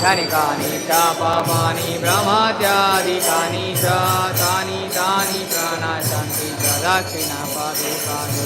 Kanikani cha papani brahmatyadikani cha tani tani pranashanti cha dakshina padukani.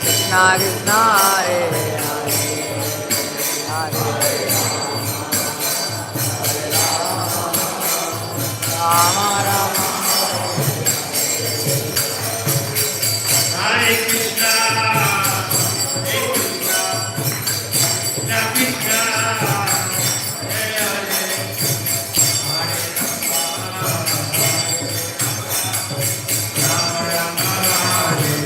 Krishna Krishna Hare Hare Hare Rama Rama Hare Krishna Hare Krishna Krishna Krishna Hare Hare Hare Rama Rama Hare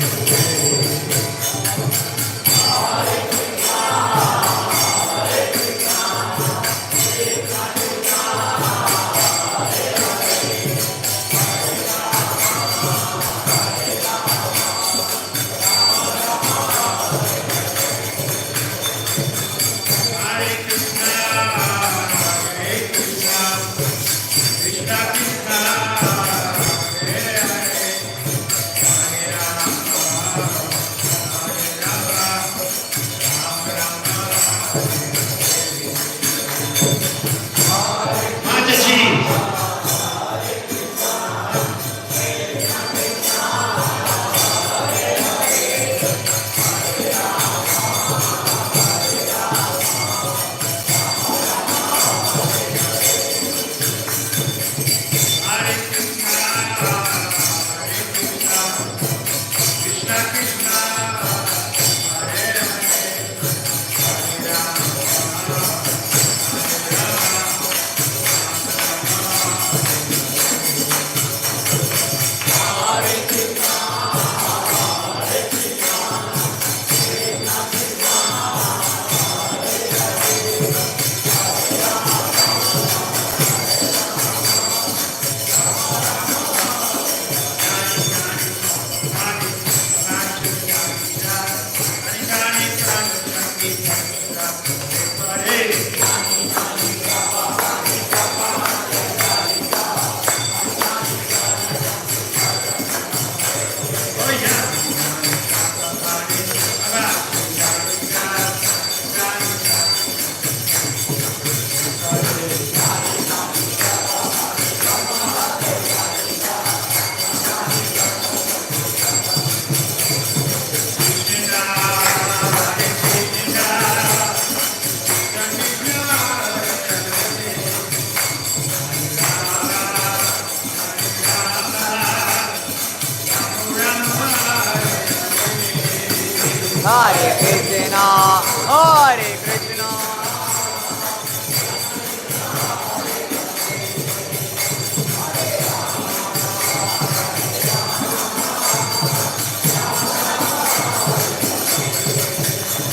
Hare Krishna, Hare Krishna.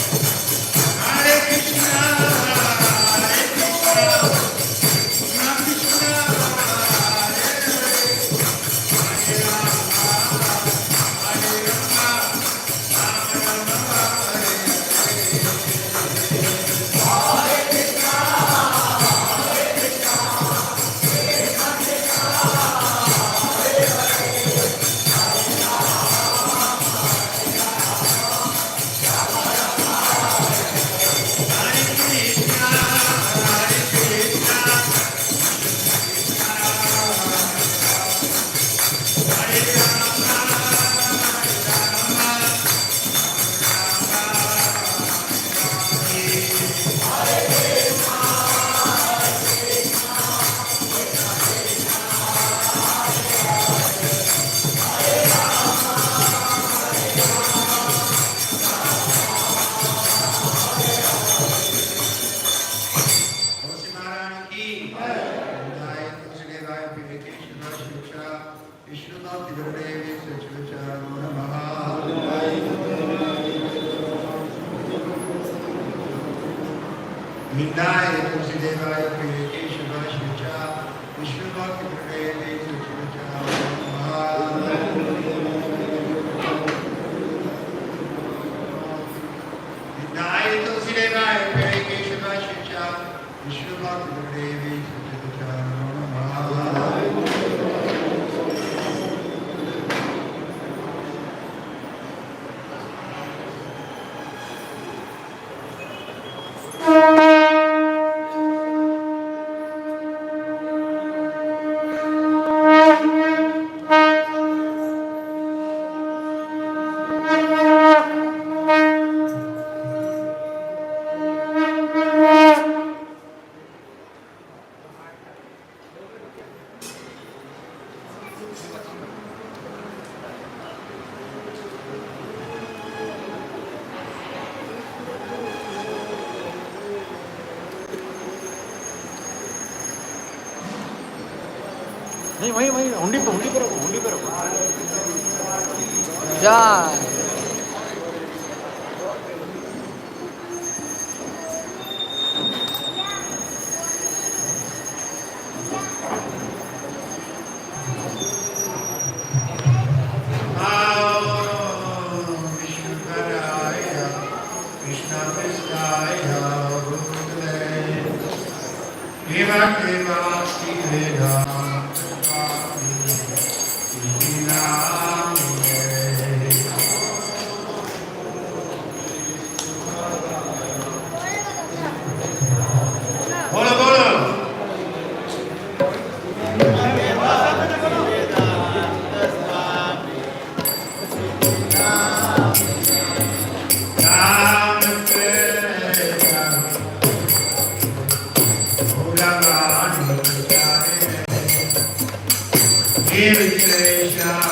Hare Krishna, Hare Krishna, Krishna Krishna, Hare Hare, Hare Rama, Hare Rama, Rama Rama, Hare Hare Krishna, Hare Krishna, Hare Rama, Tulsi Maharani ki, Jai Tulsi Devaya Piveke Shiva Shiva Vishnu Bhakti Gurudevi Sachivacha Namaha. Jai Tulsi Devaya Piveke Shiva Shiva Vishnu Bhakti Gurudevi Sachivacha Namaha. Jai Tulsi Devaya Piveke Shiva Shiva Vishnu Bhakti Gurudevi Sachivacha Namaha. नहीं वही वही हुंडी पे रखो हुंडी पे रखो जय बोलो बोलो Jai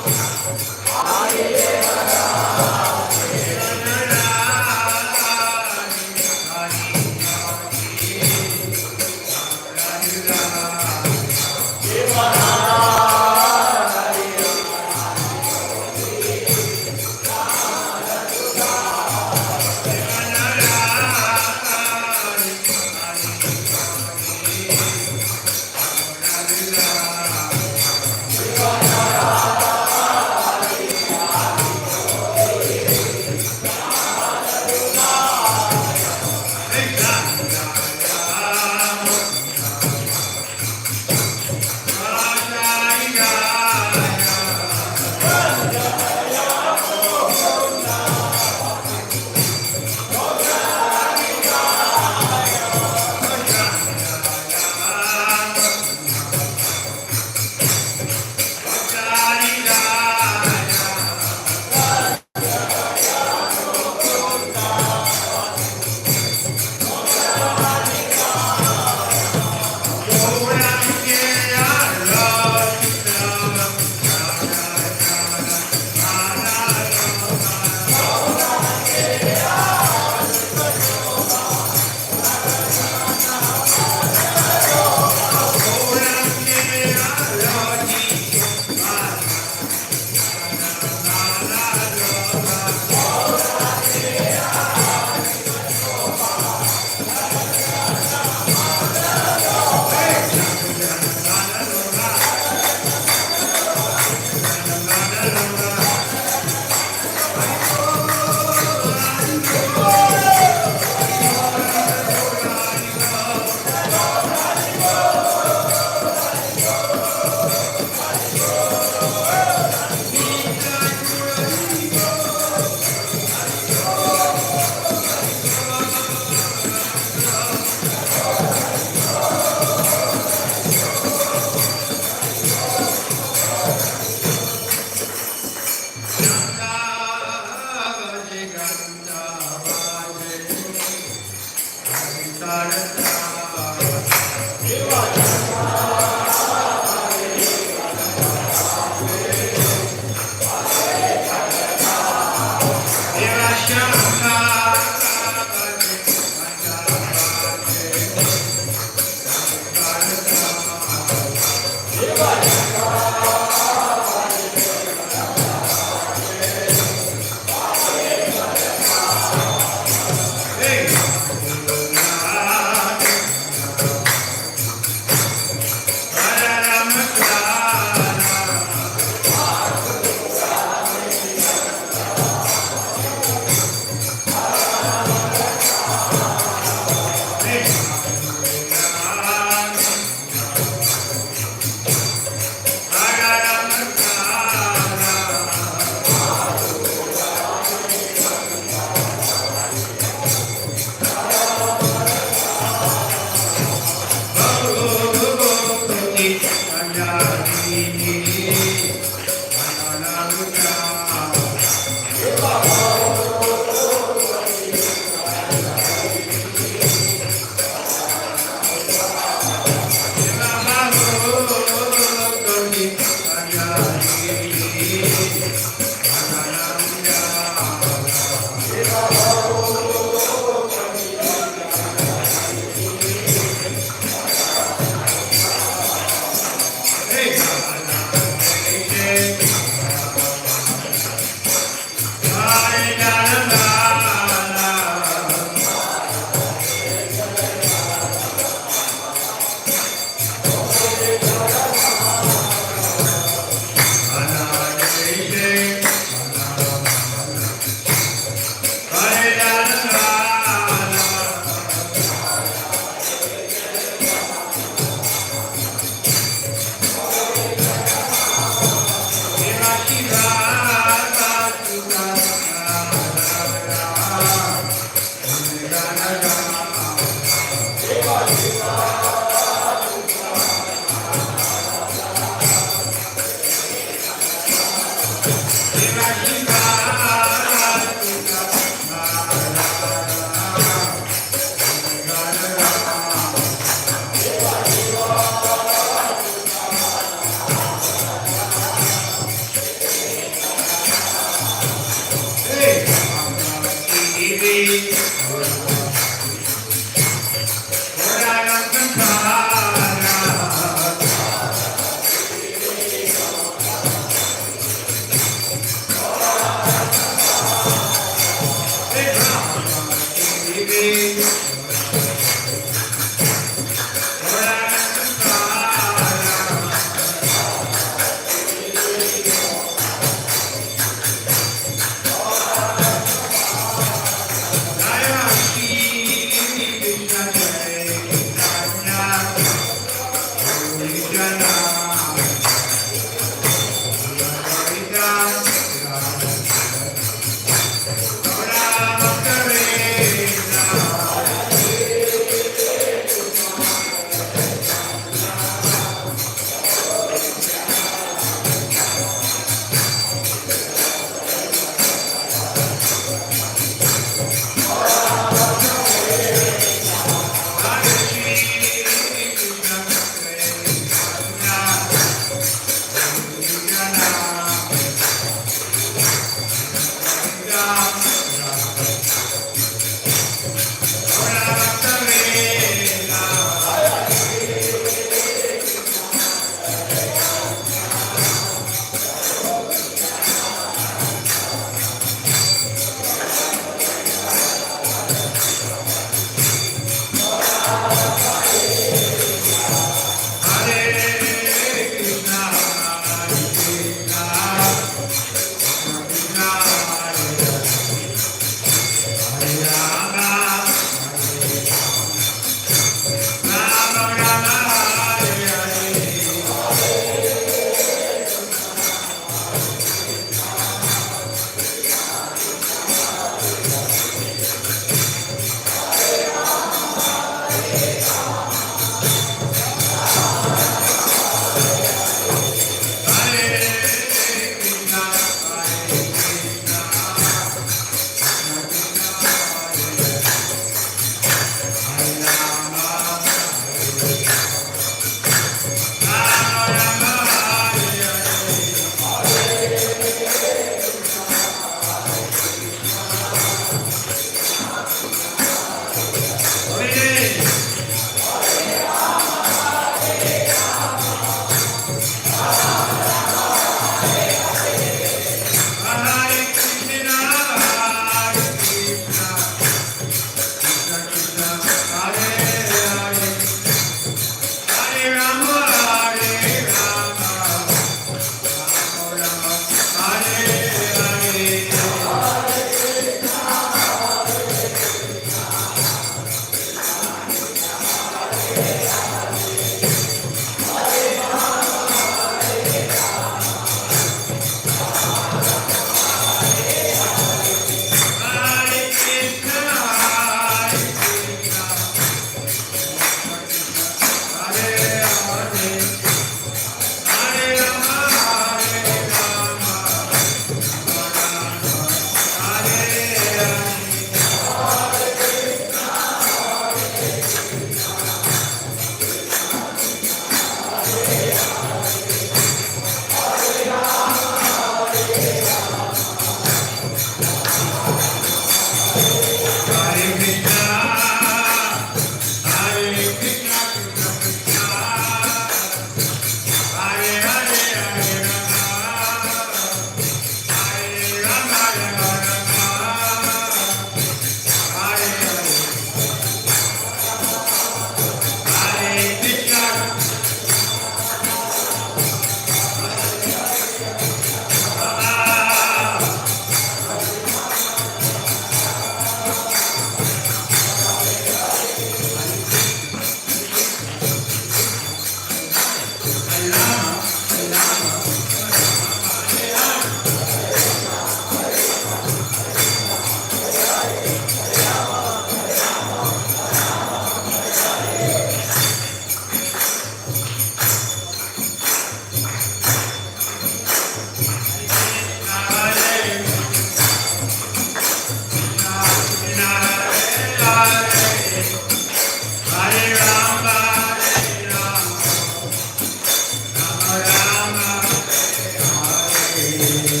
Hare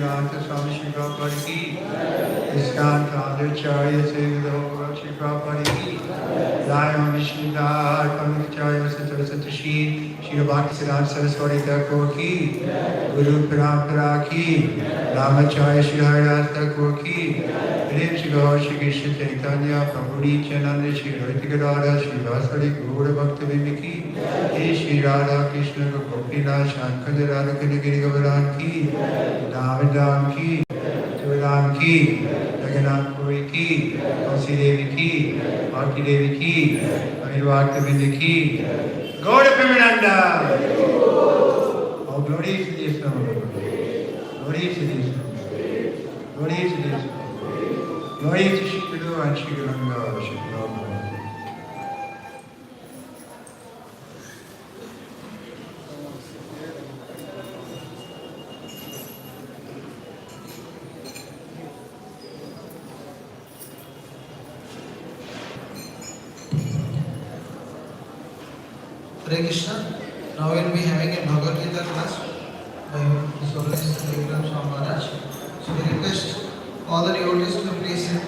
Bhaktivedanta Swami Shri Prabhupada ki, ISKCON Save the whole world Shri Prabhupada ki, Jai Om Vishnudas Paramacharya Sattva Shri Bhaktivedanta Saraswati Thakur ki, Guru Parampara ki, Ramacharya Shri Haridas Thakur ki, Prem Shri Gaur Shri Krishna Chaitanya Prabhu Nityananda Shri Advaita Gadadhar Shri Vasari Gaura Bhakta Vrinda ki, Hey Shri Radha Krishna Gopinath Shankar Radha Giri Govardhan ki, Dham ki, Tuladam ki, Jagannath Puri ki, Tulsi Devi ki, Bhakti Devi ki, Amir Bhakta Vrinda ki, Gaura Premananda. Oh, glory to the Islam. Glory to the Islam. Glory to the Islam. Glory to Shri Guru and Shri Guranga, Shri Prabhupada. Hare Krishna. Now we will be having a Bhagavad Gita class by His Holiness Vikram Swami Maharaj. So we request all the devotees to please sit.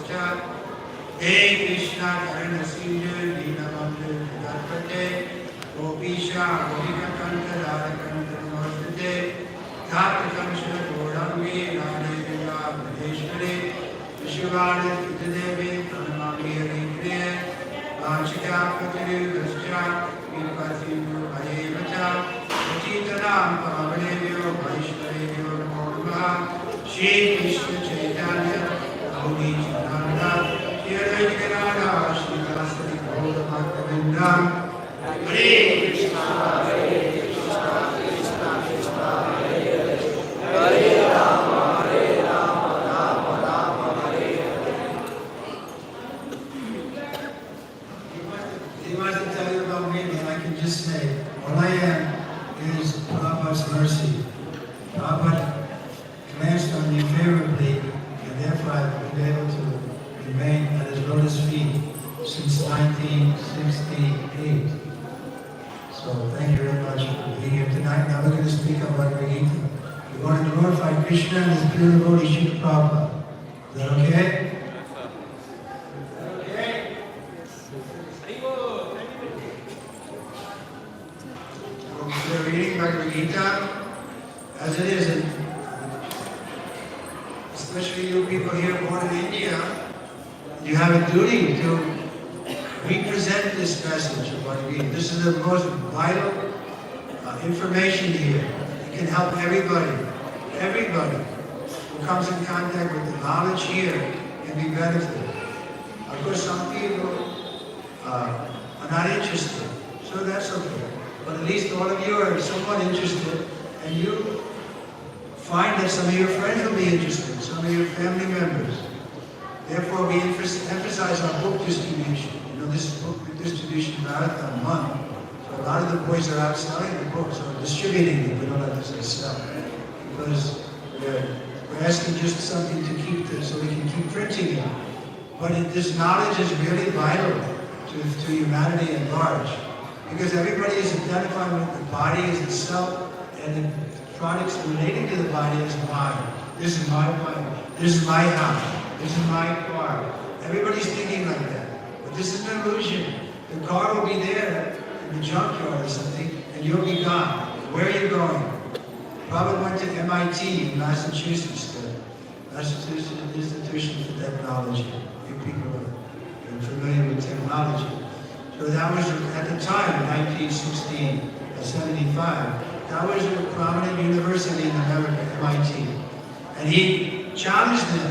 Cha. Hey Krishna Karana Sindhu Dina Bandhu Gadpate Gopisha Govika Kanta Radha Kanta Namastate Dhata Kamsa Gorangi Radhe Vila Madheshwari Vishwavana Kitadevi Pranamami Harikriya Vachika Patiru Dascha Vipatinu Harivacha Vachitanam Pavanevyo Vaishwarevyo Namo Namaha Shri Krishna Chaitanya Gauri Chananda Hare Krishna Hare Krishna Krishna Krishna Hare Hare Hare Rama Rama Rama Hare Hare. He wants to tell you about me, and I can just say, all I am is Prabhupada's mercy. Prabhupada glanced on me favorably, and therefore I've been able to remain at his lotus feet since 1968. So thank you very much for being here tonight. Now we're going to speak about Bhagavad Gita. We're going to glorify Krishna and his pure devotee Srila Prabhupada. Is that okay? Okay. We're reading Bhagavad Gita as it is, and especially you people here born in India, you have a duty to represent this message of Bhagavad Gita. This is the most vital information here. It can help everybody. Everybody who comes in contact with the knowledge here can be benefited. Of course, some people are not interested, so that's okay. But at least all of you are somewhat interested, and you find that some of your friends will be interested, some of your family members. Therefore, we emphasize our book distribution. You know, this is book distribution marathon month. So a lot of the boys are out selling the books or distributing them. We don't have to say sell. Because we're asking just something to keep this, so we can keep printing it. But this knowledge is really vital to humanity at large. Because everybody is identifying with the body as the self, and the products relating to the body as mine. This is my body. This is my house. This is my car. Everybody's thinking like that. But this is an illusion. The car will be there in the junkyard or something, and you'll be gone. Where are you going? Probably went to MIT in Massachusetts, the Massachusetts Institution for Technology. You people are familiar with technology. So that was at the time, 1975. That was a prominent university in America, MIT. And he challenged them.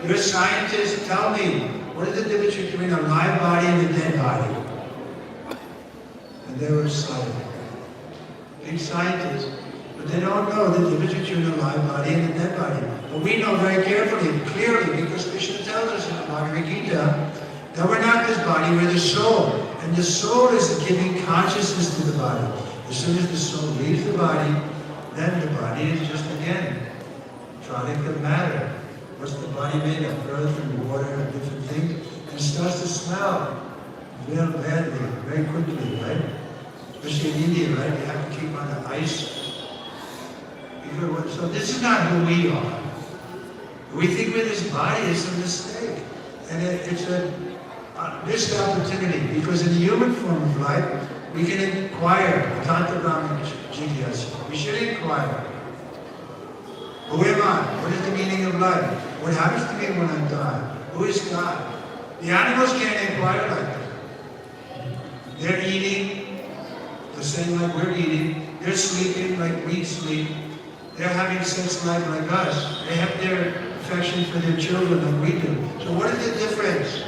You're scientists, tell me, what is the difference between a live body and a dead body? And they were silent. Big scientists, but they don't know the difference between a live body and a dead body. But we know very carefully, clearly, because Krishna tells us in the Bhagavad Gita that we're not this body, we're the soul. And the soul is giving consciousness to the body. As soon as the soul leaves the body, then the body is just, again, product of matter. What's the body made of? Earth and water and different things. And it starts to smell real badly, very quickly, right? Especially in India, right? You have to keep on the ice. So this is not who we are. We think with this body is a mistake. And it's a missed opportunity, because in the human form of life, we can inquire, we should inquire. Who am I? What is the meaning of life? What happens to me when I die? Who is God? The animals can't inquire like that. They're eating the same like we're eating. They're sleeping like we sleep. They're having sex life like us. They have their affection for their children like we do. So what is the difference?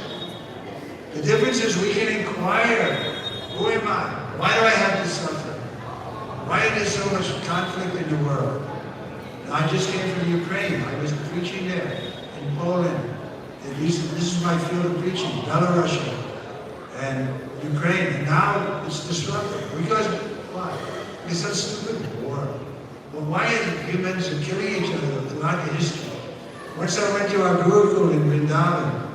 The difference is we can inquire. Who am I? Why do I have to suffer? Why is there so much conflict in the world? I just came from Ukraine. I was preaching there, in Poland. This is my field of preaching, Belarus and Ukraine. And now it's disrupted. Because why? It's a stupid war. Well, why are humans killing each other throughout the history? Once I went to our Gurukul in Vrindavan,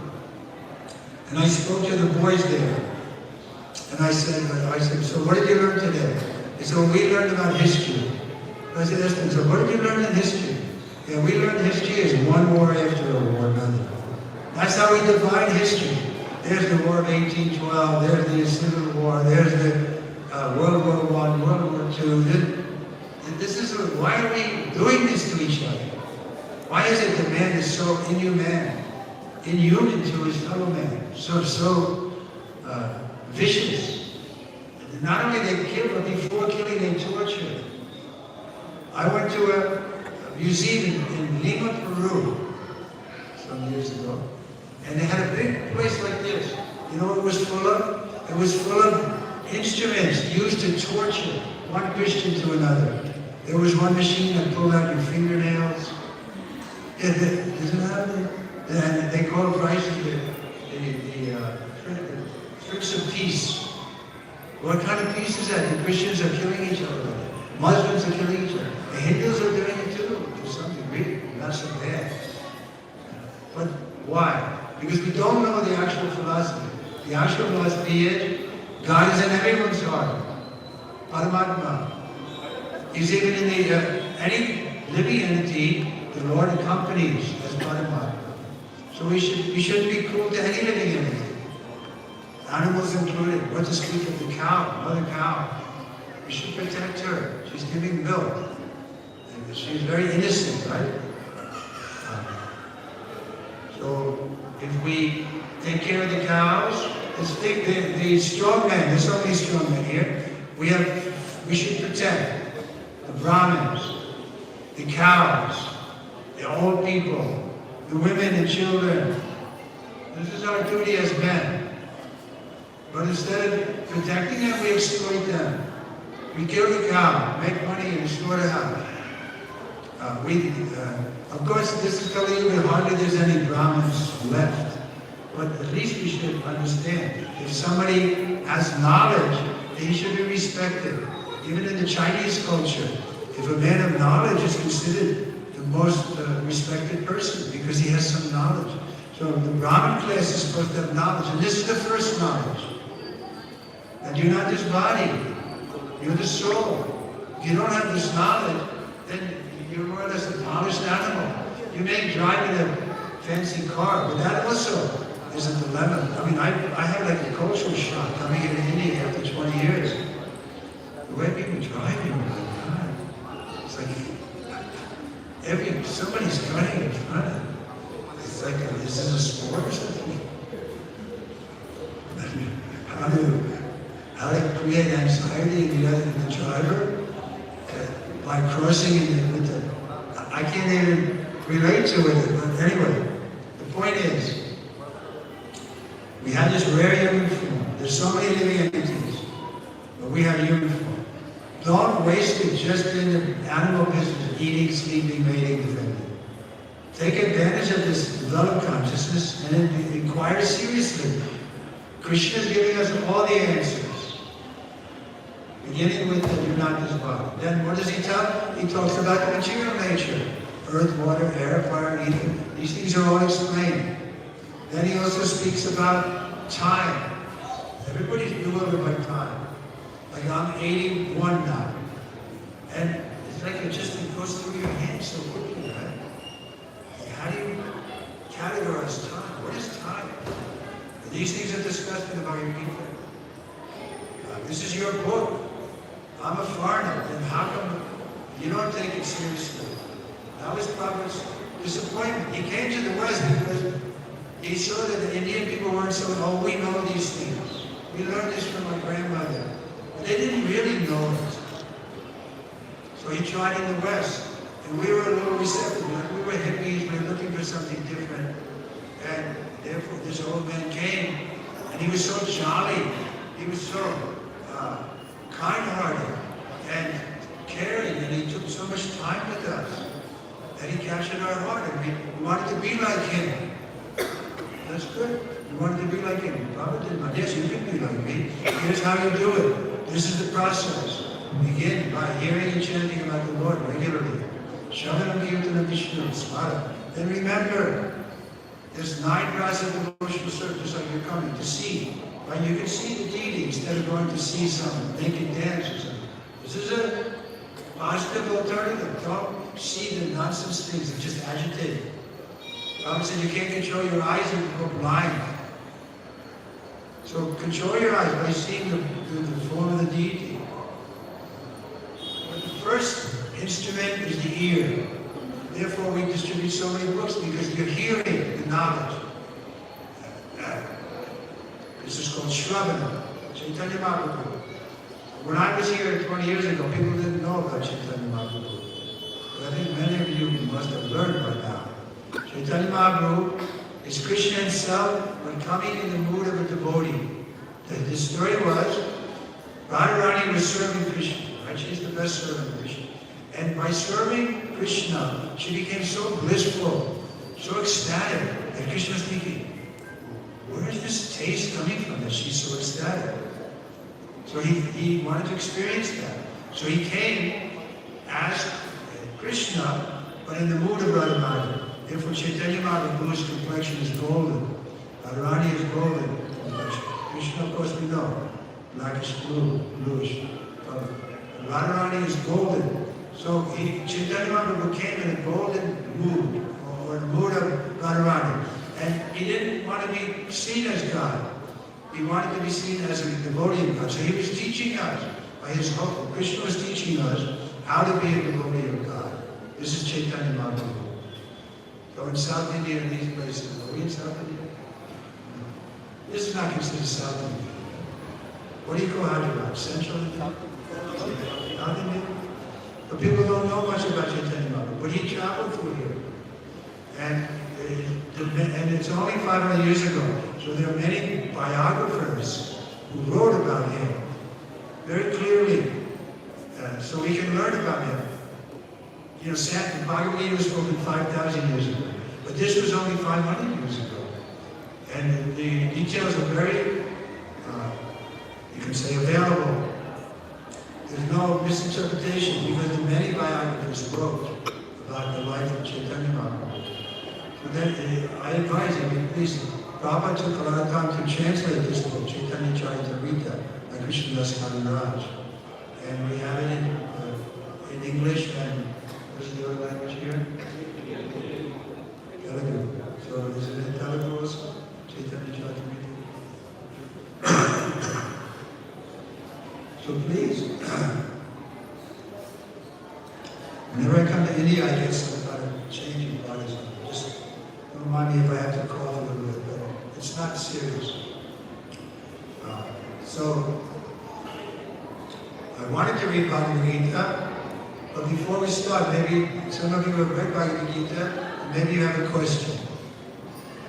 and I spoke to the boys there. And I said, so what did you learn today? They said, well, we learned about history. I said, so what did you learn in history? Yeah, we learned history is one war after a war, another. That's how we divide history. There's the War of 1812, there's the Civil War, there's the World War I, World War II. Why are we doing this to each other? Why is it that man is so inhuman to his fellow man, so vicious? Not only they kill, but before killing they torture. I went to a museum in Lima, Peru, some years ago, and they had a big place like this. You know what it was full of? It was full of instruments used to torture one Christian to another. There was one machine that pulled out your fingernails. Isn't that it? And they call prices the tricks of peace. What kind of peace is that? The Christians are killing each other. Muslims are killing each other. The Hindus are doing it too, to some degree. Not so bad. But why? Because we don't know the actual philosophy. The actual philosophy is God is in everyone's heart. Paramatma. He's even in any living entity, the Lord accompanies as Paramatma. So we shouldn't be cruel to any living entity. Animals included. What to speak of the cow, mother cow. We should protect her. She's giving milk. And she's very innocent, right? So if we take care of the cows, the strong men, there's so many strong men here, we should protect the Brahmins, the cows, the old people, the women and children. This is our duty as men. But instead of protecting them, we exploit them. We kill the cow, make money in the slaughterhouse. Of course, this is telling you that hardly there's any Brahmins left. But at least we should understand. If somebody has knowledge, he should be respected. Even in the Chinese culture, if a man of knowledge is considered the most respected person because he has some knowledge. So the Brahmin class is supposed to have knowledge, and this is the first knowledge. That you're not this body, you're the soul. If you don't have this knowledge, then you're more or less a polished animal. You may drive in a fancy car, but that also is a dilemma. I mean, I had like a cultural shock coming into India after 20 years. The way people drive here, my God. It's like somebody's cutting in front of them. It's like, is this a sport or something? How to create anxiety in the driver by crossing with the. I can't even relate to it, but anyway, the point is, we have this rare human form. There's so many living entities, but we have human form. Don't waste it just in the animal business, eating, sleeping, mating, defending. Take advantage of this developed consciousness and inquire seriously. Krishna is giving us all the answers. Beginning with that you're not this body. Then what does he tell? He talks about the material nature. Earth, water, air, fire, ether. These things are all explained. Then he also speaks about time. Everybody's bewildered by time. Like I'm 81 now. And it's like it just goes through your hands so quickly, right? Like how do you categorize time? What is time? These things are discussed in the Bhagavad Gita. This is your book. I'm a foreigner, then how come you don't take it seriously? That was Prabhupada's disappointment. He came to the West because he saw that the Indian people weren't so, we know these things. We learned this from my grandmother. But they didn't really know it. So he tried in the West. And we were a little receptive. Like we were hippies, we were looking for something different. And therefore this old man came, and he was so jolly. He was so kind-hearted and caring, and he took so much time with us that he captured our heart, and we wanted to be like him. That's good. We wanted to be like him. Prabhupada did not. Yes, you can be like me. Here's how you do it. This is the process. Begin by hearing and chanting about the Lord regularly. Shavanam Kirtan Vishnu Smara. Then remember, there's 9 rounds of devotional service, just like you're coming to see. Right? You can see the deity instead of going to see some naked dance or something. This is a positive alternative. Don't see the nonsense things that just agitate. Prabhupada said you can't control your eyes and you go blind. So control your eyes by seeing the form of the deity. But the first instrument is the ear. Therefore we distribute so many books because you're hearing the knowledge. This is called Shravana, Chaitanya Mahaprabhu. When I was here 20 years ago, people didn't know about Chaitanya Mahaprabhu. But I think many of you must have learned by now. Chaitanya Mahaprabhu is Krishna himself when coming in the mood of a devotee. The story was, Radharani was serving Krishna, right? She's the best servant of Krishna. And by serving Krishna, she became so blissful, so ecstatic, that Krishna was thinking, where is this taste coming from that she's so ecstatic? So he wanted to experience that. So he came as Krishna, but in the mood of Radharani. Therefore, Chaitanya Mahaprabhu's complexion is golden. Radharani is golden. Krishna, of course, we know. Blackish blue, bluish. Radharani is golden. So Chaitanya Mahaprabhu came in a golden mood, or the mood of Radharani. And he didn't want to be seen as God. He wanted to be seen as a devotee of God. So he was teaching us, by his hope, Krishna was teaching us how to be a devotee of God. This is Chaitanya Mahaprabhu. So in South India and these places, are we in South India? This is not considered South India. What do you call Hyderabad? Central India? South India? But people don't know much about Chaitanya Mahaprabhu. But he traveled through here. And it's only 500 years ago. So there are many biographers who wrote about him very clearly. So we can learn about him. You know, the Bhagavad Gita was spoken 5,000 years ago. But this was only 500 years ago. And the details are very, you can say, available. There's no misinterpretation because the many biographers wrote about the life of Chaitanya Mahaprabhu. So then, I advise you, please, Prabhupada took a lot of time to translate this book, Chaitanya Charitamrita, by Krishnadas Kaviraj. And we have it in English and what's the other language here? Telugu. So is it in Telugu also? Chaitanya Charitamrita. So please, whenever I come to India, I get some kind of change in bodies. Just don't mind me if I have to cough a little bit, but it's not serious. So, I wanted to read Bhagavad Gita, but before we start, maybe some of you have read Bhagavad Gita, and maybe you have a question.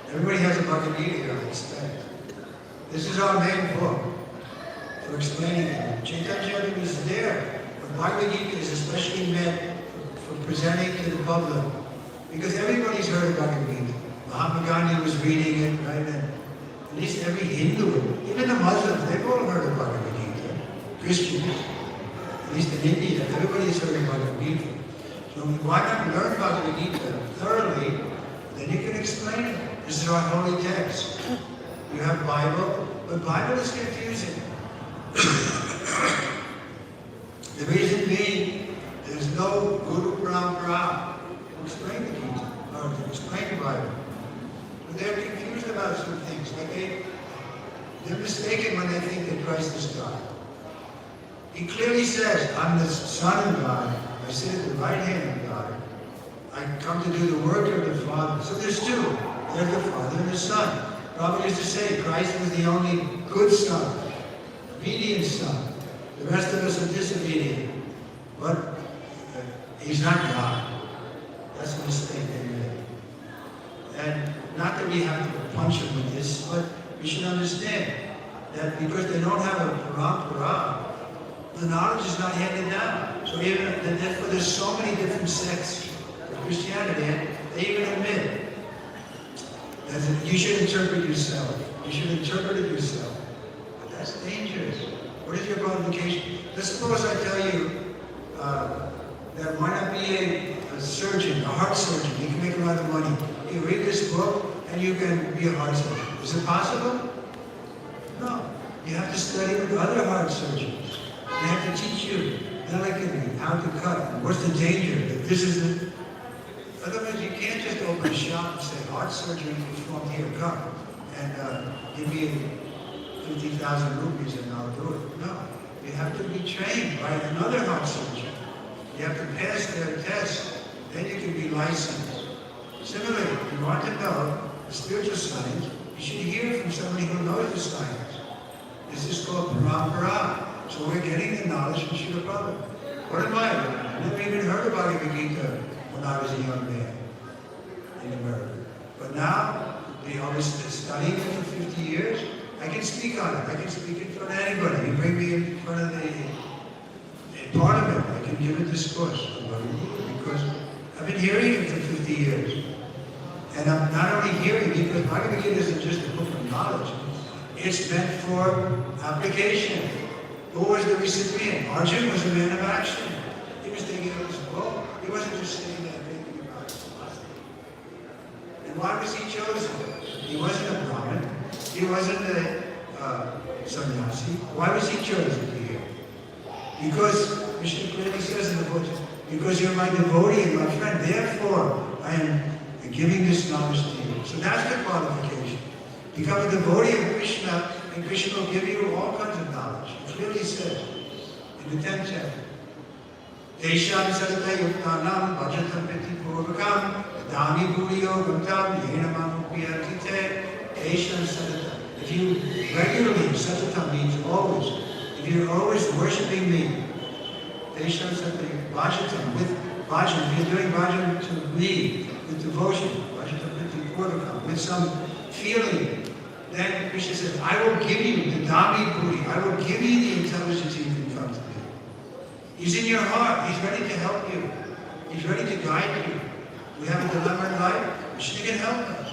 Everybody has a Bhagavad Gita here, I expect. This is our main book for explaining it. Chaitanya is there, but Bhagavad Gita is especially meant for presenting to the public. Because everybody's heard of Bhagavad Gita. Mahatma Gandhi was reading it, right? And at least every Hindu, even the Muslims, they've all heard of Bhagavad Gita. Christians, at least in India, everybody's heard of Bhagavad Gita. So why not learn Bhagavad Gita thoroughly, then you can explain it. This is our holy text. You have Bible, but Bible is confusing. The reason being, there's no Guru Parampara to explain the Gita, or to explain the Bible. But they're confused about some things. Like they're mistaken when they think that Christ is God. He clearly says, I'm the Son of God. I sit at the right hand of God. I come to do the work of the Father. So there's two. There's the Father and the Son. Prabhupada used to say Christ was the only good Son, obedient Son. The rest of us are disobedient. But he's not God. That's a mistake they made. And not that we have to punch him with this, but we should understand that because they don't have a parampara, the knowledge is not handed down. So even therefore there's so many different sects of Christianity, and they even admit that you should interpret yourself. You should interpret it yourself. But that's dangerous. What is your qualification? Let's suppose I tell you that why not be a surgeon, a heart surgeon? You can make a lot of money. You read this book and you can be a heart surgeon. Is it possible? No. You have to study with other heart surgeons. They have to teach you delicately how to cut. What's the danger? That this is Otherwise, you can't just open a shop and say, heart surgery performed here, come, and give me 50,000 rupees and I'll do it. No, you have to be trained by another heart surgeon. You have to pass their test, then you can be licensed. Similarly, if you want to know the spiritual science, you should hear from somebody who knows the science. This is called parampara. So we're getting the knowledge from Srila Prabhupada. What am I? I never even heard about Bhagavad Gita when I was a young man in America. But now, I was studying it for 50 years. I can speak on it. I can speak in front of anybody. You bring me in front of the parliament, I can give a discourse because I've been hearing it for 50 years. And I'm not only hearing it, because Bhagavad Gita isn't just a book of knowledge. It's meant for application. Who was the recipient? Arjuna was a man of action. He was thinking of his book. He wasn't just sitting there thinking about it. And why was he chosen? He wasn't a Brahmin. He wasn't a sannyasi. Why was he chosen to hear? Because, Krishna clearly says in the book, because you're my devotee and my friend, therefore I am giving this knowledge to you. So that's the qualification. Become a devotee of Krishna, and Krishna will give you all kinds of knowledge. It clearly says in the 10th chapter, Desham sadata yuktanam bhajatam piti purvakam dami bhuriyo guntam yenamam upiyatite Desham sadata. If you regularly, sadata means always, if you're always worshipping me, Desham sadata bhajatam, with bhajan, if you're doing bhajan to me, with devotion, bhajatam piti purvakam, with some feeling, then Krishna says, I will give you the Dami Bhuri, I will give you the intelligence you can come to me. He's in your heart, he's ready to help you. He's ready to guide you. We have a dilemma in life, Krishna can help us.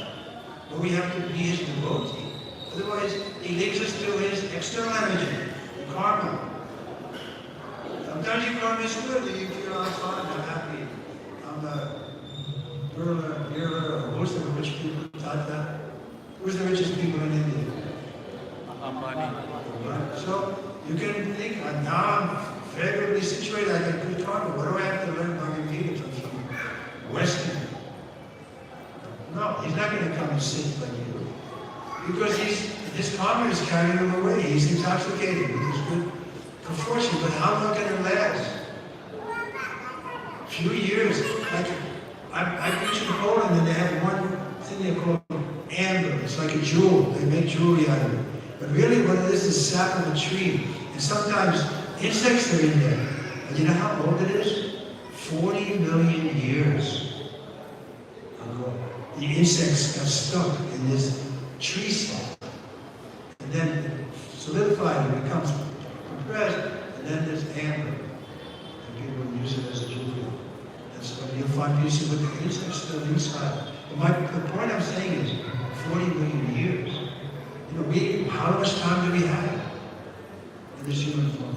But we have to be his devotee. Otherwise, he leads us to his external energy, the karma. Sometimes your karma is good, you feel I'm fine, I'm happy. I'm a Birla, most of the rich people, Tata. Who's the richest people in India? So you can think, now I'm favorably situated, I get good karma. What do I have to learn Bhagavad Gita from some Western? No, he's not going to come and sit like you. Because his karma is carrying him away. He's intoxicated with his good proportion. But how long can it last? A few years. Like, I preach in Poland and they have one thing they call amber. It's like a jewel. They make jewelry out of it. But really what it is the sap of a tree. And sometimes insects are in there. And you know how old it is? 40 million years ago. The insects got stuck in this tree sap. And then it solidified and becomes compressed. And then there's amber. And people use it as a jewelry. And so you'll find use with the insects still inside. But the point I'm saying is 40 million years. You know, how much time do we have in this human form?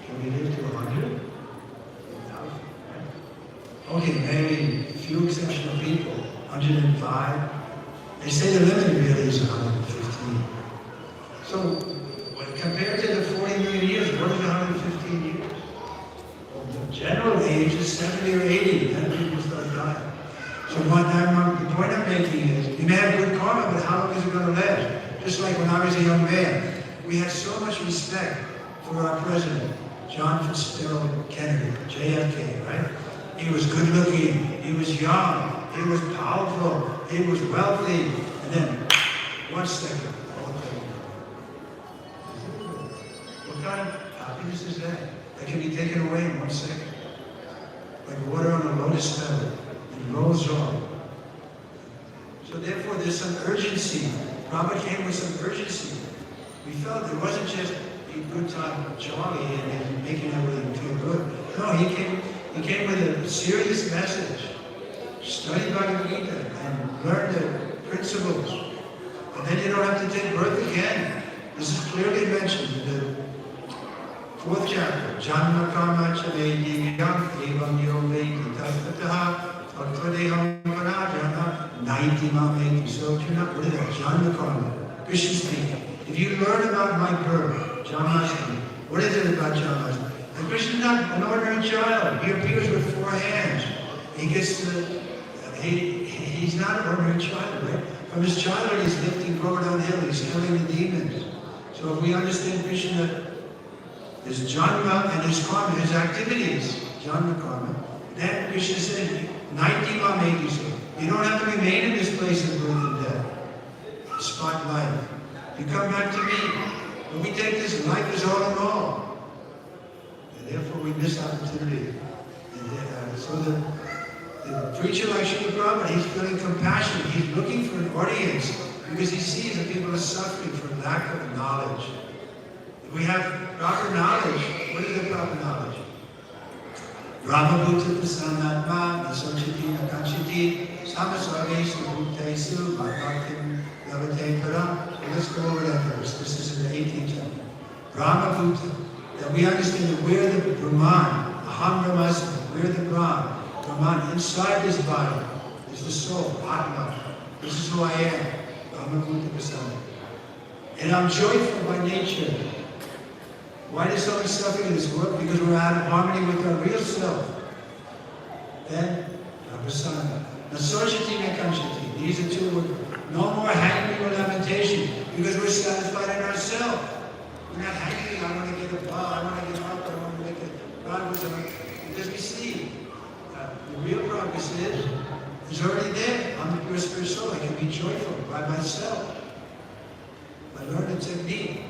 Can we live to 100? Okay, maybe a few exceptional people, 105. They say the limit really is 115. So, compared to the 40 million years, what is 115 years? Well, the general age is 70 or 80, then people start dying. So the point I'm making is, you may have good karma, but how long is it going to last? Just like when I was a young man, we had so much respect for our president, John Fitzgerald Kennedy, JFK, right? He was good looking, he was young, he was powerful, he was wealthy, and then, 1 second, all things. What kind of happiness is that? That can be taken away in 1 second. Like water on a lotus feather. Rolls off. So therefore there's some urgency. Prabhupada came with some urgency. We felt it wasn't just a good time with Charlie and making everything feel good. No, he came with a serious message. Study Bhagavad Gita and learn the principles. And then you don't have to take birth again. This is clearly mentioned in the 4th chapter. Janma karma chavedi yam evam yoveti tattataha. So what is that? Janma karma. Krishna speaking. If you learn about my birth, Janmashtami, what is it about Janmashtami? And Krishna is not an ordinary child. He appears with 4 hands. He gets the he's not an ordinary child, right? From his childhood, he's lifting, going downhill, he's killing the demons. So if we understand Krishna, his janma and his karma, his activities, janma karma, then Krishna said, 90 mamedisa. You don't have to remain in this place of birth and death. Spot life. You come back to me. When we take this, life is all in all. And therefore we miss opportunity. And, so the preacher like Srila Prabhupada, he's feeling compassion. He's looking for an audience because he sees that people are suffering from lack of knowledge. If we have proper knowledge, what is the proper knowledge? Brahma-bhuta prasanatma, nasanchiti nakanchiti, samasarvesu bhutesu, bhaktim lavate param. So let's go over that verse. This is in the 18th chapter. Brahma-bhuta, that we understand that we're the Brahman, Aham Brahmasmi, we're the Brahman. Brahman, inside this body is the soul, Atma. This is who I am, Brahma-bhuta prasanatma. And I'm joyful by nature. Why is so much suffering in this world? Because we're out of harmony with our real self. Then, Prasana. Nasochati Nakanchati. These are two words. No more hanging or lamentation. Because we're satisfied in ourselves. We're not hanging, I want to get a bar, I want to get up, I want to make a progress. Because we see, the real progress is already there. I'm the pure spirit soul. I can be joyful by myself. I learned the technique.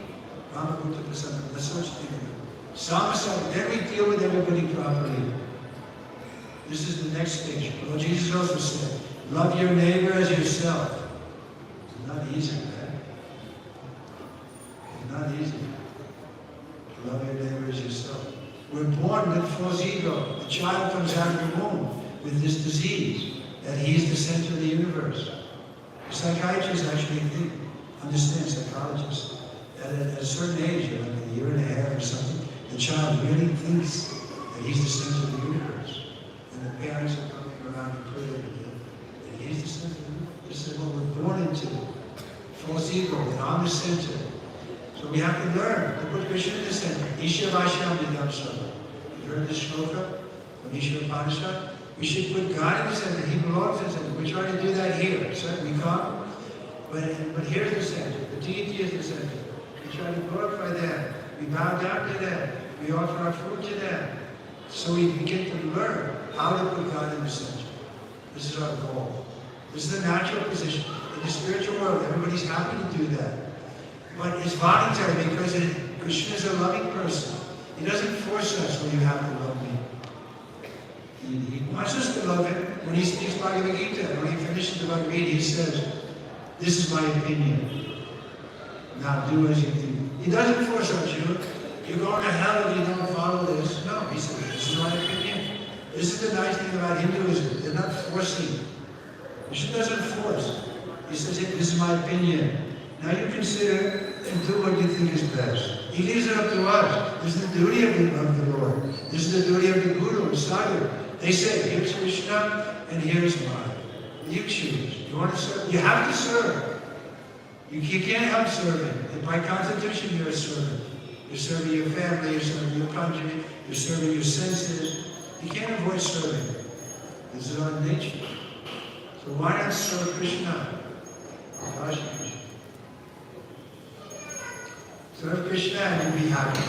Brahma-bhuta prasanatma, that's such a thing. Samasana, then we deal with everybody properly. This is the next stage. Well, Jesus also said, love your neighbor as yourself. It's not easy, man. It's not easy. Love your neighbor as yourself. We're born with false ego. The child comes out of the womb with this disease, that he's the center of the universe. The psychiatrists actually understand, psychologists, that at a certain age, like a year and a half or something, the child really thinks that he's the center of the universe. And the parents are coming around and putting that he's the center of the universe. This is what we're born into. False ego, that I'm the center. So we have to learn to put Krishna in the center. Isha Vashyam Vidamsava. You heard this shloka from Isha Upanishad? We should put God in the center. He belongs in the center. We're trying to do that here. So we come, but here's the center. The deity is the center. We try to glorify them. We bow down to them. We offer our food to them. So we begin to learn how to put God in the center. This is our goal. This is the natural position. In the spiritual world, everybody's happy to do that. But it's voluntary because Krishna is a loving person. He doesn't force us, well, you have to love me. He wants us to love him. When he speaks Bhagavad Gita, when he finishes the Bhagavad Gita, he says, this is my opinion. Now do as you do. He doesn't force us, you're going to hell if you don't follow this. No, he says, this is my opinion. This is the nice thing about Hinduism. They're not forcing. Krishna doesn't force. He says, this is my opinion. Now you consider and do what you think is best. He leaves it up to us. This is the duty of the Lord. This is the duty of the Guru and Sadhu. They say, here's Krishna and here's mine. You choose. You want to serve? You have to serve. You can't help serving. And by constitution, you're a servant. You're serving your family, you're serving your country, you're serving your senses. You can't avoid serving. This is our nature. So why not serve Krishna? Serve Krishna and be happy.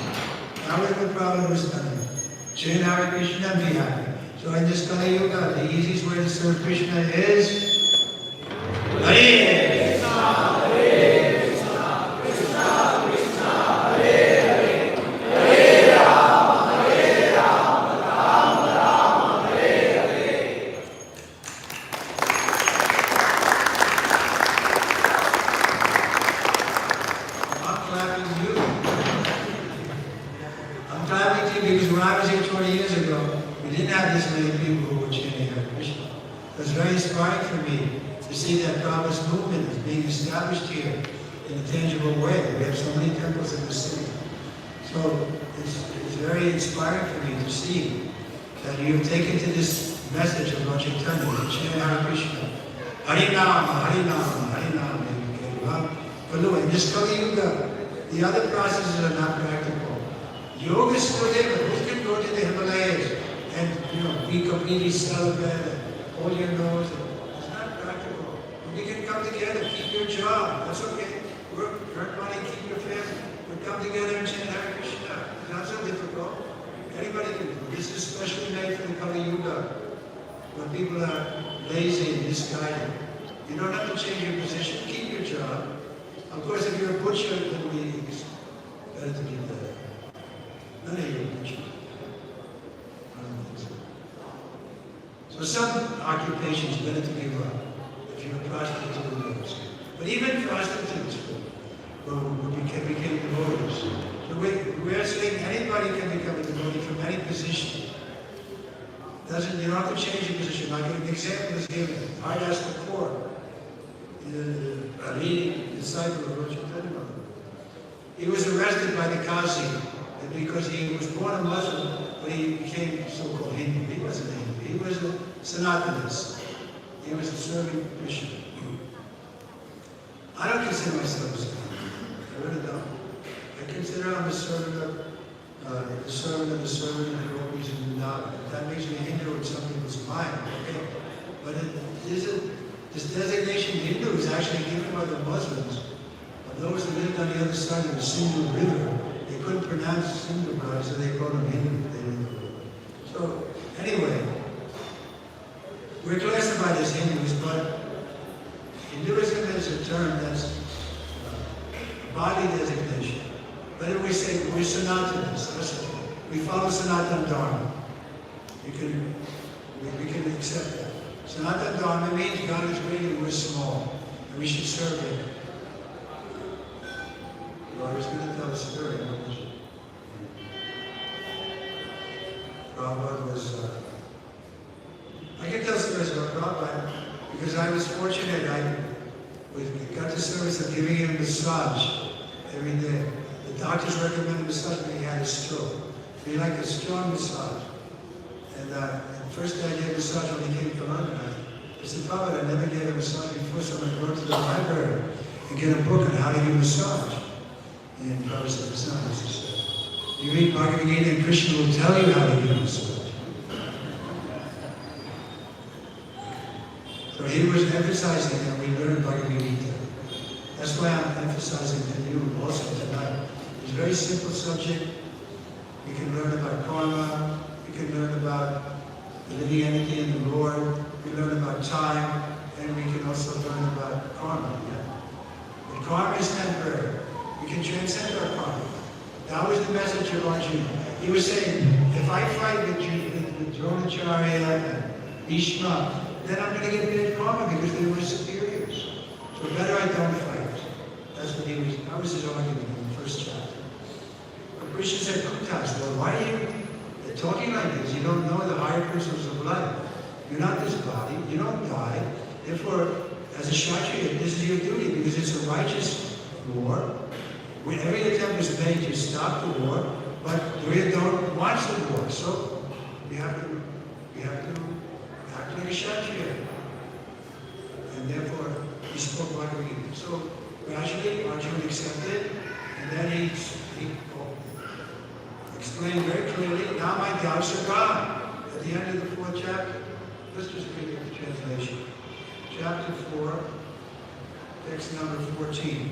That was the problem with studying. Chant Hare Krishna and be happy. So in this Kali Yuga, the easiest way to serve Krishna is Hare Krishna, Hare Krishna, Krishna Krishna, Hare Hare, Hare Rama, Hare Rama, Rama Rama, Hare Hare. I'm clapping you. I'm clapping to you because when I was here 20 years ago, we didn't have this many people who were chanting Hare Krishna. It was very inspiring for me to see that Prabhupada's movement is being established here in a tangible way. We have so many temples in the city. So it's very inspiring for me to see that you have taken to this message of Lord Chaitanya, to chant Hare Krishna. Harinama, Harinama, Harinama. But look, in this Kali Yuga, the other processes are not practical. Yoga is still there, but who can go to the Himalayas and be completely celibate and hold your nose and job. That's okay. Work, earn money, keep your family. But come together and chant Hare Krishna. It's not so difficult. Anybody can do it. This is especially made for the Kali Yuga, when people are lazy and misguided. You don't have to change your position. Keep your job. Of course, if you're a butcher, then it's better to give that. None of you are butchers. I don't think so. So some occupations better to give up. If you're a prostitute, but even prostitutes became devotees. So we're saying anybody can become a devotee from any position. You don't have to change your position. Like an example is given. Haridas Thakur, a leading disciple of Lord Chaitanya. He was arrested by the Qazi because he was born a Muslim, but he became so-called Hindu. He wasn't a Hindu. He was a Sanatanist. He was a serving Krishna. I don't consider myself a Hindu. I really don't. I consider I'm a servant of the servant of the devotees in Vrindavan. If that makes me a Hindu in some people's mind, okay. But this designation Hindu is actually given by the Muslims. Those who lived on the other side of the Sindhu River, they couldn't pronounce Sindhu right, so they called them Hindu. So, anyway, we're classified as Hindus, but Hinduism is a term that's a body designation. But if we say we're Sanatanists, that's okay. We follow Sanatan Dharma. We can accept that. Sanatan Dharma means God is great and we're small, and we should serve Him. Well, I was going to tell a story. Prabhupada was... I can tell stories about Prabhupada because I was fortunate. I got the service of giving him a massage every day. The doctors recommended massage when he had a stroke. He liked a strong massage. And the first day I gave a massage when he came from London, I said, Prabhupada, I never gave a massage before, so I'm going to go to the library and get a book on how to give a massage. And Prabhupada said, it's not necessary. You read Bhagavad Gita and Krishna will tell you how to give a massage. So he was emphasizing that we learn Bhagavad Gita. That's why I'm emphasizing to you also tonight. It's a very simple subject. We can learn about karma. We can learn about the living entity in the Lord. We learn about time. And we can also learn about karma. Yeah? But karma is temporary. We can transcend our karma. That was the message of Arjuna. He was saying, if I fight with Dronacharya and Bhishma, then I'm going to get bad karma because they were superiors. So better I don't fight. That's what that was his argument in the first chapter. But Krishna said, Kutas, well, why are you talking like this? You don't know the higher principles of life. You're not this body. You don't die. Therefore, as a Kshatriya, this is your duty because it's a righteous war. Every attempt is made to stop the war, but Duryodhana wants the war. So we have to act like a Kshatriya. And therefore, he spoke Bhagavad Gita. So gradually, Arjuna accepted, and then he explained very clearly, now my doubts are gone. At the end of the 4th chapter, let's just read the translation. Chapter 4, text number 42.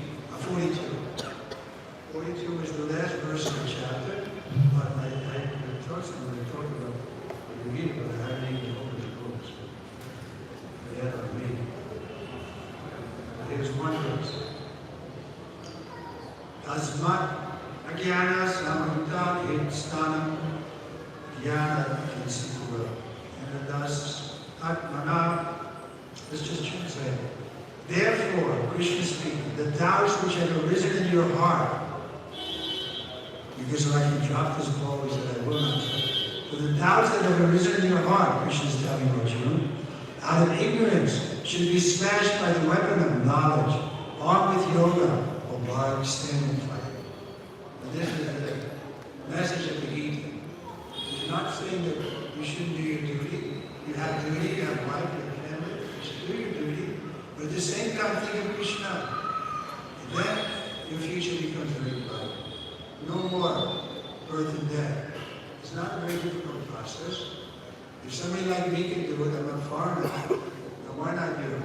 42 is the last verse of the chapter, but I thought someone had talked about the reading, but I haven't even opened the books. But yet I'm reading. Here's one verse. Tasmat agyana samahita hitstanam jnana kinsikura. And thus atmana, let's just translate it. Therefore, Krishna speaking, the doubts which have arisen in your heart, because I can drop this ball, he said, I will not. For the doubts that have arisen in your heart, Krishna is telling Arjuna, out of ignorance, should be smashed by the weapon of knowledge, armed with yoga, or by standing fight. And this is the message of the Gita. It's not saying that you shouldn't do your duty. You have duty, you have life, you have family, you should do your duty. But at the same time, think of Krishna. And then your future becomes very bright. No more birth and death. It's not a very difficult process. If somebody like me can do it, I'm a foreigner. Now why not you?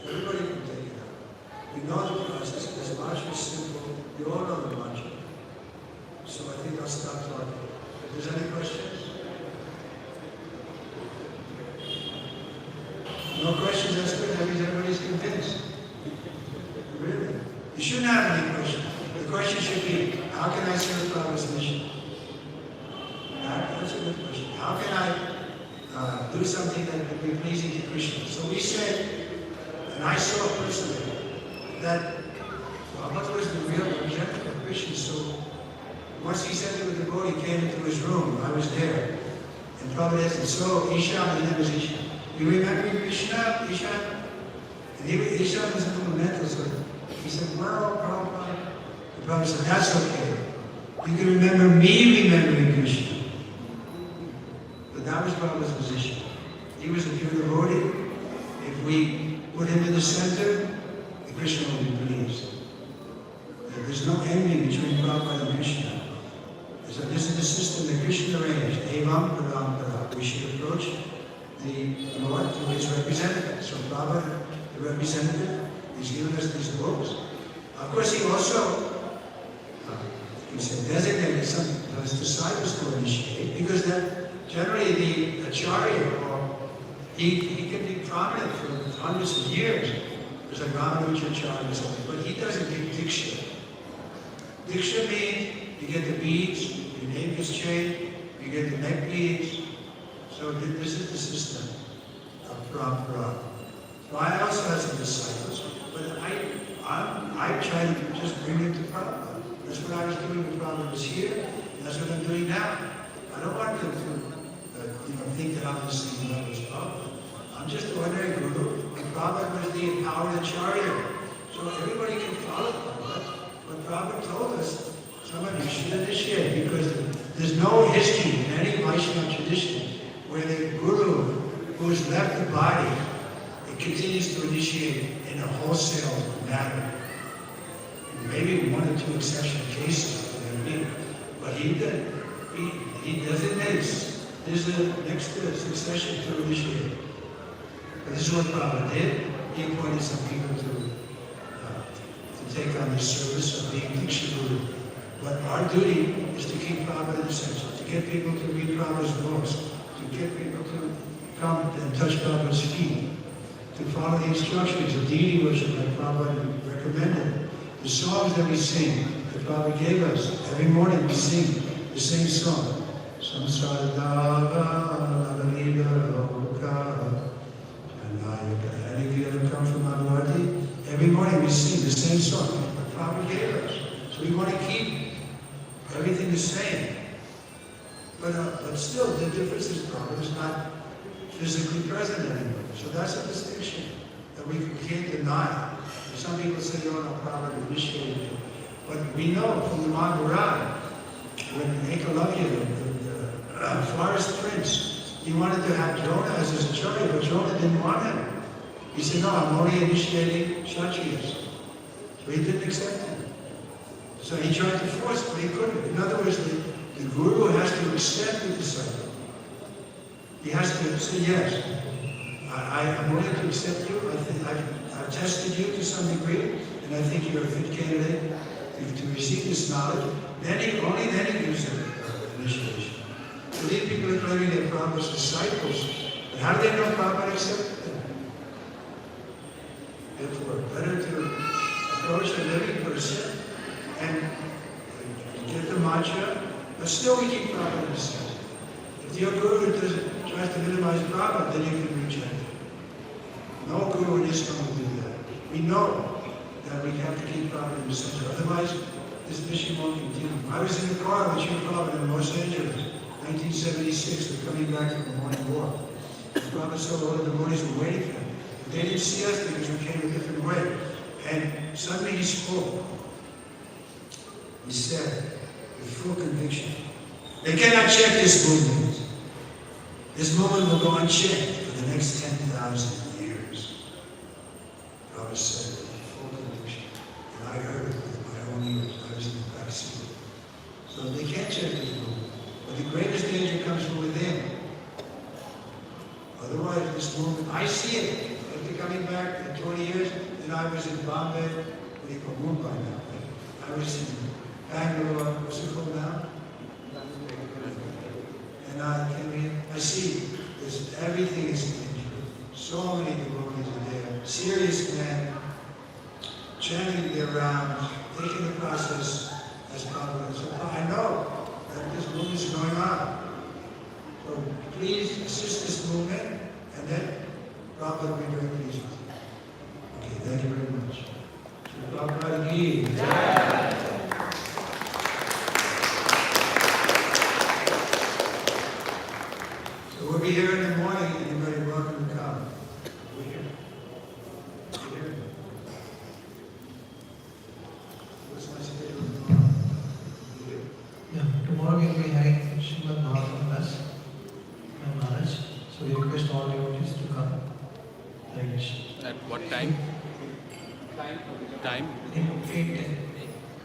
Everybody can take it up. know the process, because mantra is simple. You all know the mantra. So I think I'll stop talking. If there's any questions? No questions, that's good. That means everybody's convinced. Really? You shouldn't have any questions. The question should be, how can I serve Prabhupada's mission? That's a good question. How can I do something that would be pleasing to Krishna? So we said, and I saw personally, that Prabhupada was the real representative of Krishna. So once he said to the devotee, he came into his room, I was there. And Prabhupada said, so Isha, his name was Isha. You remember Krishna, Isha? And Isha was a little mental, so he said, well, Prabhupada. The Prabhupada said, that's okay. You can remember me remembering Krishna. But that was Prabhupada's position. He was a pure devotee. If we put him in the center, the Krishna will be pleased. There's no envy between Prabhupada and Krishna. So this is the system that Krishna arranged. Evam Padam Padam. We should approach the Lord through his representative. So Prabhupada, the representative, he's given us these books. Of course, he also designated some of his disciples to initiate, because that generally the acharya, or he can be prominent for hundreds of years. There's like Ramanuja acharya or something, but he doesn't give diksha. Diksha means you get the beads, your name is changed, you get the neck beads. So this is the system of Parampara. So I also have some disciples, but I try to just bring them to Prabhupada. That's what I was doing when Prabhupada was here, and that's what I'm doing now. I don't want them to think that I'm the same level as Prabhupada. I'm just an ordinary guru, and Prabhupada was the empowered acharya. So everybody can follow Prabhupada. But Prabhupada told us, somebody should initiate, because there's no history in any Vaishnava tradition where the guru who has left the body, it continues to initiate in a wholesale manner. Maybe one or two exceptional cases, but he designates. There's the next succession to initiate. But this is what Prabhupada did. He appointed some people to take on this service of being Diksha Guru. But our duty is to keep Prabhupada in the center, to get people to read Prabhupada's books, to get people to come and touch Prabhupada's feet, to follow the instructions of deity worship like Prabhupada recommended. The songs that we sing, that Prabhupada gave us, every morning we sing the same song. Samsara Dava Lalita Loka Janayaka. Any of you ever come from Anuati? Every morning we sing the same song that Prabhupada gave us. So we want to keep everything the same. But still, the difference is Prabhupada is not physically present anymore. So that's a distinction that we can't deny. Some people say, oh, no, Prabhupada initiated it. But we know from the Mahabharata, when Ekalavya, the forest prince, he wanted to have Drona as his acharya, but Drona didn't want him. He said, no, I'm only initiating Kshatriyas. So he didn't accept him. So he tried to force, but he couldn't. In other words, the guru has to accept the disciple. He has to say, yes, I'm willing to accept you. I've tested you to some degree, and I think you're a fit candidate to receive this knowledge. Only then he gives them initiation. So these people are claiming they're Prabhupada's disciples, but how do they know Prabhupada accepted them? Therefore, better to approach a living person and get the mantra, but still we keep Prabhupada in the center. If your guru tries to minimize Prabhupada, then you can reject it. No guru in ISKCON will do that. We know that we have to keep Prabhupada in the center, otherwise this mission won't continue. I was in the car with you, Prabhupada, in Los Angeles, 1976, we're coming back from the morning walk. Prabhupada saw all the devotees were waiting for him. They didn't see us because we came a different way. And suddenly he spoke. He said, with full conviction, they cannot check this movement. This movement will go unchecked for the next 10,000 years. Prabhupada said it with full conviction. And I heard it with my own ears. I was in the back seat. So they can't check this movement. But the greatest danger comes from within. Otherwise, this movement, I see it. After coming back in 20 years, then I was in Bombay, people move by that way. I was in Bangalore, what's it called now? And I see everything is dangerous. So many devotees are there, serious men, chanting around, taking the process as Prabhupada. So I know that this movement is going on. So please assist this movement, and then Prabhupada will be very pleased with you. Okay, thank you very much. So Prabhupada ki jai. So we'll be here in the morning. Anybody welcome to come? We're here. We're here. What's my schedule tomorrow? We're here. Yeah, tomorrow we'll be having Srimad Bhagavatam class and Maharaj. So we request all devotees to come. Thank you. At what time? Time? 8:10.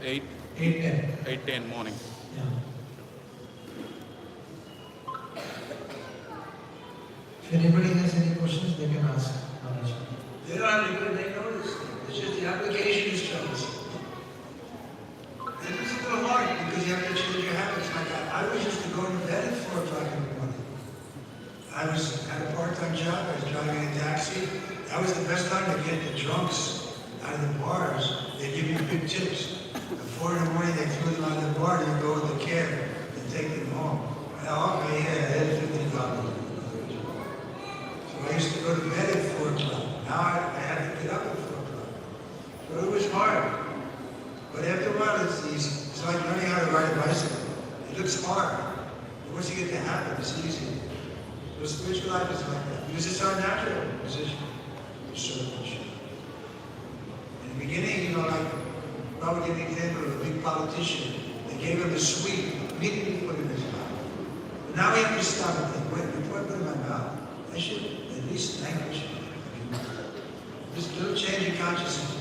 8, 8:10. 8:10 morning. Yeah. If anybody has any questions, they can ask Maharaj. They don't have to they know this thing. It's just the application is troublesome. And it's a little hard because you have to change your habits. Like I was used to go to bed at 4 o'clock in the morning. I had a part-time job. I was driving a taxi. That was the best time to get the drunks out of the bars. They give you big tips. At 4 in the morning, they threw them out of the bar. You go with the cab and take them home. Okay, yeah, I had $50. I used to go to bed at 4 o'clock. Now I have to get up at 4 o'clock. So it was hard. But after a while, it's easy. It's like learning how to ride a bicycle. It looks hard. But once you get the habit, it's easy. So spiritual life is like that. Because it's our natural position. To serve Krishna. In the beginning, like, probably give an example of a big politician. They gave him a sweet, immediately put it in his mouth. But now we have to stop and think, wait, before I put it in my mouth, I should at least thank Krishna. This little change in consciousness,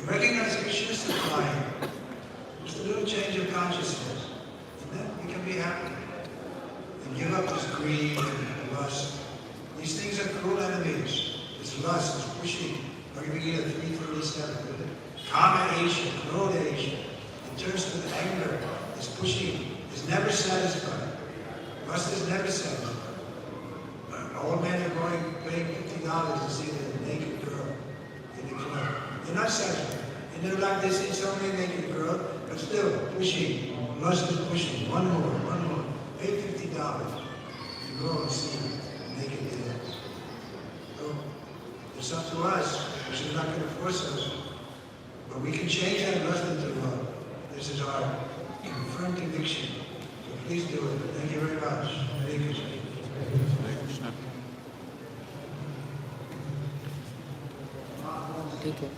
recognize Krishna is supplying. Just a little change of consciousness. And then we can be happy. And give up this greed and lust. These things are cruel enemies. It's lust, it's pushing. Bhagavad Gita 3:37. Kama-esha, krodha-esha. It turns to the anger. It's pushing. It's never satisfied. Lust is never satisfied. Old men are paying $50 to see the naked girl in the club. They're not satisfied. And they're like, they see so many naked girls, but still pushing. Lust is pushing. One more. Pay $50 to go and see the naked dance. So it's up to us. She's not going to force us. But we can change that lust into love. This is our firm conviction. So please do it. Thank you very much. Hare Krishna. Hare Krishna. Take care.